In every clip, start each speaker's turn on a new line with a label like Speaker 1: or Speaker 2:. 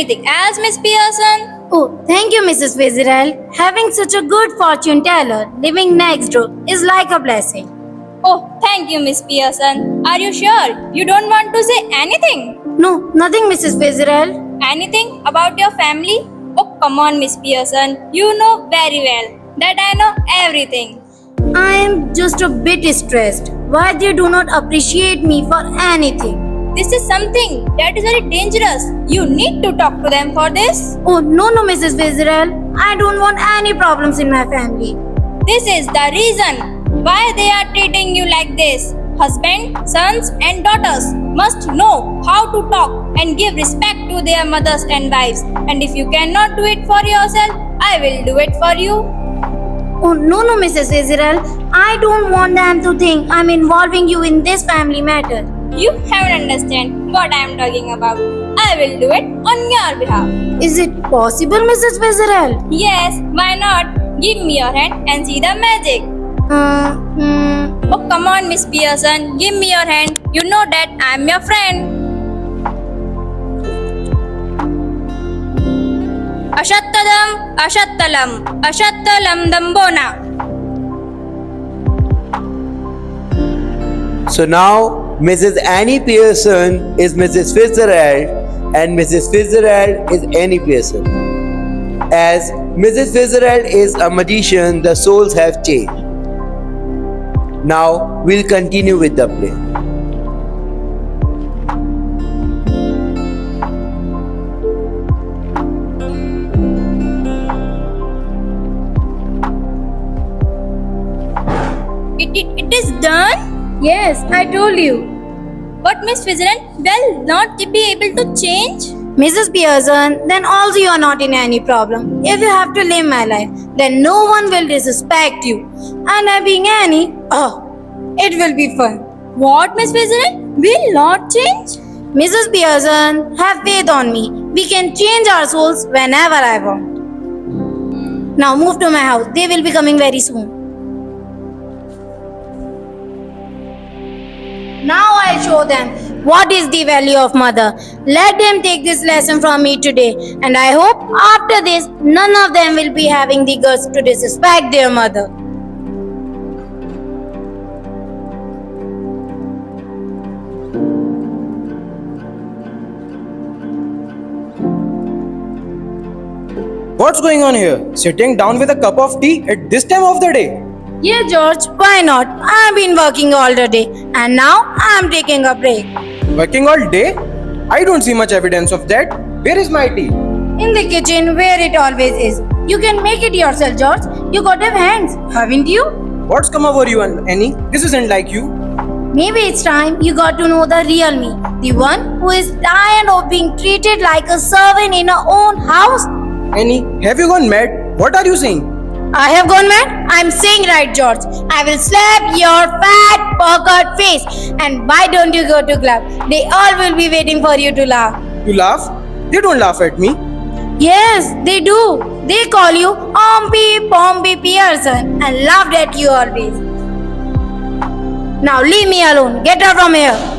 Speaker 1: Anything else, Miss Pearson?
Speaker 2: Oh, thank you, Mrs. Fitzgerald. Having such a good fortune teller living next door is like a blessing.
Speaker 1: Oh, thank you, Miss Pearson. Are you sure you don't want to say anything?
Speaker 2: No, nothing, Mrs. Fitzgerald.
Speaker 1: Anything about your family? Oh, come on, Miss Pearson. You know very well that I know everything.
Speaker 2: I am just a bit stressed. Why they do not appreciate me for anything?
Speaker 1: This is something that is very dangerous. You need to talk to them for this.
Speaker 2: Oh, no, Mrs. Fitzgerald. I don't want any problems in my family.
Speaker 1: This is the reason why they are treating you like this. Husband, sons, and daughters must know how to talk and give respect to their mothers and wives. And if you cannot do it for yourself, I will do it for you.
Speaker 2: Oh, no, Mrs. Fitzgerald. I don't want them to think I'm involving you in this family matter.
Speaker 1: You haven't understand what I am talking about. I will do it on your behalf.
Speaker 2: Is it possible, Mrs. Fitzgerald?
Speaker 1: Yes, why not? Give me your hand and see the magic. Oh, come on, Miss Pearson. Give me your hand. You know that I am your friend. Ashattadam, Ashattalam, Ashattalam Dambona.
Speaker 3: So now Mrs. Annie Pearson is Mrs. Fitzgerald and Mrs. Fitzgerald is Annie Pearson. As Mrs. Fitzgerald is a magician, the souls have changed. Now we'll continue with the play.
Speaker 1: It is done?
Speaker 2: Yes, I told you.
Speaker 1: But Miss Fitzgerald will not be able to change?
Speaker 2: Mrs. Pearson, then also you are not in any problem. If you have to live my life, then no one will disrespect you. And I being Annie, it will be fun.
Speaker 1: What, Miss Fitzgerald? Will not change?
Speaker 2: Mrs. Pearson, have faith on me. We can change our souls whenever I want. Now move to my house. They will be coming very soon. Now I'll show them what is the value of mother. Let them take this lesson from me today. And I hope after this, none of them will be having the guts to disrespect their mother.
Speaker 4: What's going on here? Sitting down with a cup of tea at this time of the day?
Speaker 2: Yeah, George, why not? I've been working all the day and now I'm taking a break.
Speaker 4: Working all day? I don't see much evidence of that. Where is my tea?
Speaker 2: In the kitchen where it always is. You can make it yourself, George. You got have hands, haven't you?
Speaker 4: What's come over you, Annie? This isn't like you.
Speaker 2: Maybe it's time you got to know the real me. The one who is tired of being treated like a servant in her own house.
Speaker 4: Annie, have you gone mad? What are you saying?
Speaker 2: I have gone mad? I'm saying right, George. I will slap your fat, puckered face. And why don't you go to club? They all will be waiting for you to laugh.
Speaker 4: You laugh? They don't laugh at me.
Speaker 2: Yes, they do. They call you Pompey Pearson and laughed at you always. Now leave me alone. Get out from here.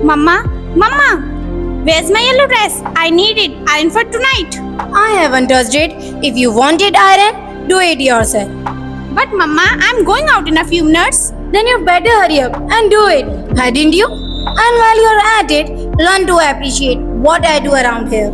Speaker 1: Mama, where's my yellow dress? I need it. Iron for tonight.
Speaker 2: I haven't touched it. If you want it iron, do it yourself.
Speaker 1: But Mama, I'm going out in a few minutes.
Speaker 2: Then you better hurry up and do it, hadn't you? And while you're at it, learn to appreciate what I do around here.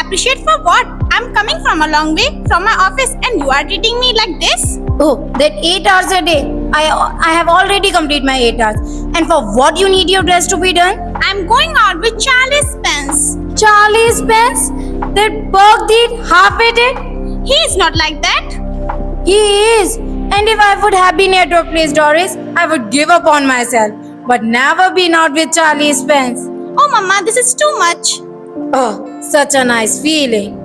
Speaker 1: Appreciate for what? I'm coming from a long way from my office and you are treating me like this?
Speaker 2: Oh, that 8 hours a day. I have already completed my 8 hours. And for what you need your dress to be done?
Speaker 1: I'm going out with Charlie Spence.
Speaker 2: Charlie Spence? That bug-deed, half-witted?
Speaker 1: He is not like that.
Speaker 2: He is. And if I would have been at your place, Doris, I would give up on myself. But never been out with Charlie Spence.
Speaker 1: Oh, Mama, this is too much.
Speaker 2: Oh, such a nice feeling.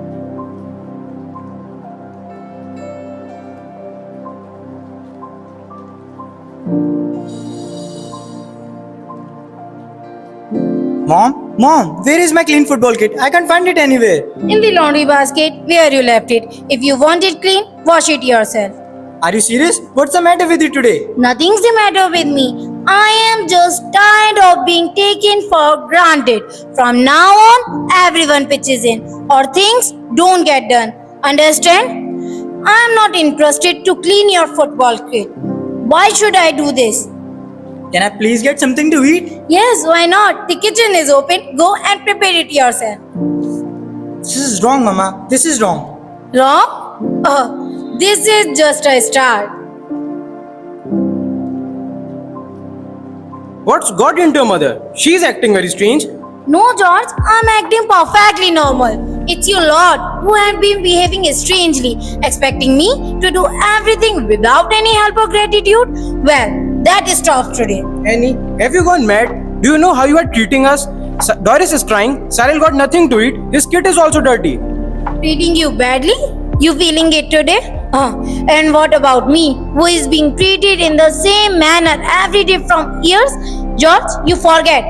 Speaker 4: Mom, where is my clean football kit? I can't find it anywhere.
Speaker 2: In the laundry basket where you left it. If you want it clean, wash it yourself.
Speaker 4: Are you serious? What's the matter with you today?
Speaker 2: Nothing's the matter with me. I am just tired of being taken for granted. From now on, everyone pitches in, or things don't get done. Understand? I am not interested to clean your football kit. Why should I do this?
Speaker 5: Can I please get something to eat?
Speaker 2: Yes, why not? The kitchen is open. Go and prepare it yourself.
Speaker 5: This is wrong, Mama. This is wrong.
Speaker 2: Wrong? This is just a start.
Speaker 4: What's got into your mother? She's acting very strange.
Speaker 2: No, George, I'm acting perfectly normal. It's you lot who have been behaving strangely, expecting me to do everything without any help or gratitude. Well, that stops today.
Speaker 4: Annie, have you gone mad? Do you know how you are treating us? Doris is crying. Cyril got nothing to eat. His kit is also dirty.
Speaker 2: Treating you badly? You feeling it today? And what about me, who is being treated in the same manner every day from years? George, you forget.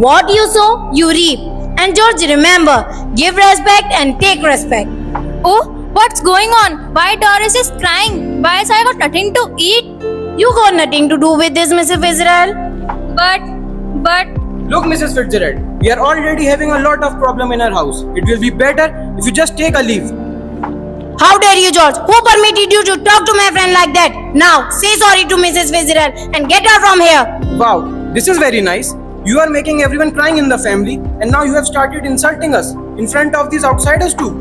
Speaker 2: What you sow, you reap. And George, remember, give respect and take respect.
Speaker 1: Oh, what's going on? Why Doris is crying? Why has I got nothing to eat?
Speaker 2: You got nothing to do with this, Mrs. Fitzgerald.
Speaker 1: But,
Speaker 4: Look, Mrs. Fitzgerald, we are already having a lot of problem in our house. It will be better if you just take a leave.
Speaker 2: How dare you, George? Who permitted you to talk to my friend like that? Now, say sorry to Mrs. Fitzgerald and get her from here.
Speaker 4: Wow, this is very nice. You are making everyone crying in the family, and now you have started insulting us in front of these outsiders too.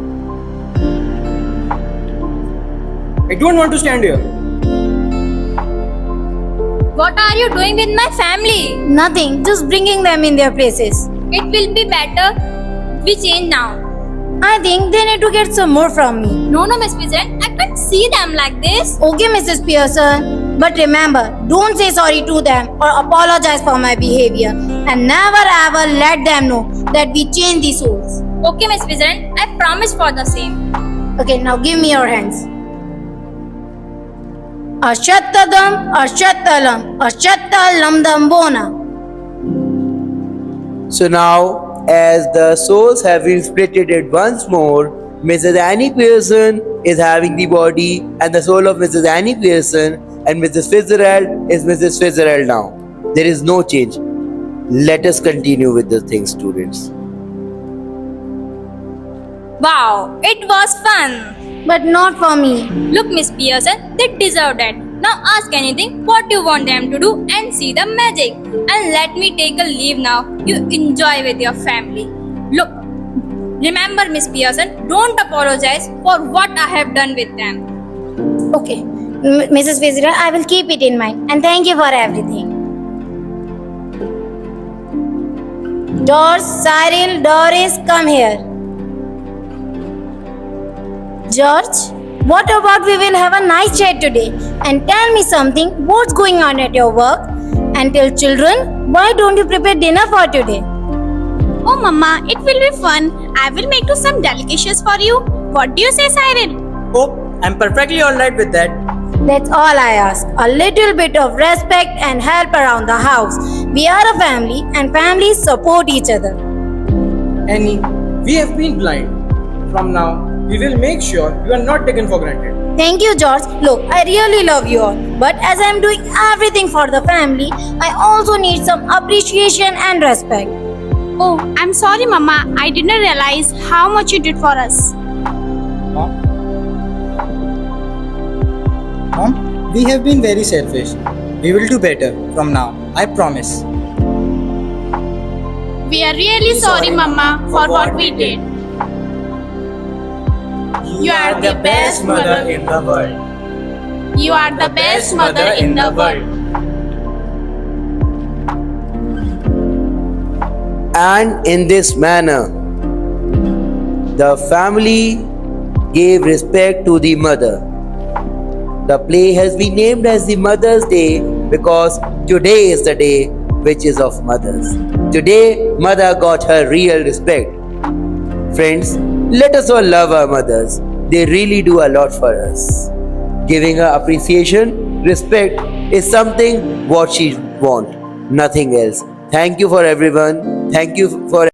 Speaker 4: I don't want to stand here.
Speaker 1: what are you doing with my family?
Speaker 2: Nothing, just bringing them in their places.
Speaker 1: It will be better we change now.
Speaker 2: I think they need to get some more from me.
Speaker 1: No, Miss Vincent, I can't see them like this.
Speaker 2: Okay, Mrs. Pearson. But remember, don't say sorry to them or apologize for my behavior. And never ever let them know that we change the souls.
Speaker 1: Okay, Miss Vincent, I promise for the same.
Speaker 2: Okay, now give me your hands. Ashattadam, Ashattalam, Ashattalam Dambona.
Speaker 3: So now, as the souls have been splitted once more, Mrs. Annie Pearson is having the body and the soul of Mrs. Annie Pearson, and Mrs. Fitzgerald is Mrs. Fitzgerald now. There is no change. Let us continue with the thing, students.
Speaker 1: Wow, it was fun.
Speaker 2: But not for me.
Speaker 1: Look, Miss Pearson, they deserve that. Now ask anything what you want them to do and see the magic. And let me take a leave now. You enjoy with your family. Look, remember, Miss Pearson, don't apologize for what I have done with them.
Speaker 2: Okay, Mrs. Fitzgerald, I will keep it in mind. And thank you for everything. George, Cyril, Doris, come here. George, what about we will have a nice chat today and tell me something, what's going on at your work? And tell children, why don't you prepare dinner for today?
Speaker 6: Oh, Mama, it will be fun. I will make you some delicacies for you. What do you say, Cyril?
Speaker 5: Oh, I'm perfectly alright with that.
Speaker 2: That's all I ask. A little bit of respect and help around the house. We are a family and families support each other.
Speaker 4: Annie, we have been blind. From now, we will make sure you are not taken for granted.
Speaker 2: Thank you, George. Look, I really love you all. But as I am doing everything for the family, I also need some appreciation and respect.
Speaker 6: Oh, I'm sorry, Mama. I didn't realize how much you did for us.
Speaker 5: Mom, we have been very selfish. We will do better from now. I promise.
Speaker 6: We are really sorry, Mama, for what we did. You are the best mother
Speaker 5: in the world.
Speaker 6: You are the best mother in the world.
Speaker 3: And in this manner, the family gave respect to the mother. The play has been named as the Mother's Day because today is the day which is of mothers. Today, mother got her real respect. Friends, let us all love our mothers. They really do a lot for us. Giving her appreciation, respect is something what she wants, nothing else. Thank you for everyone. Thank you for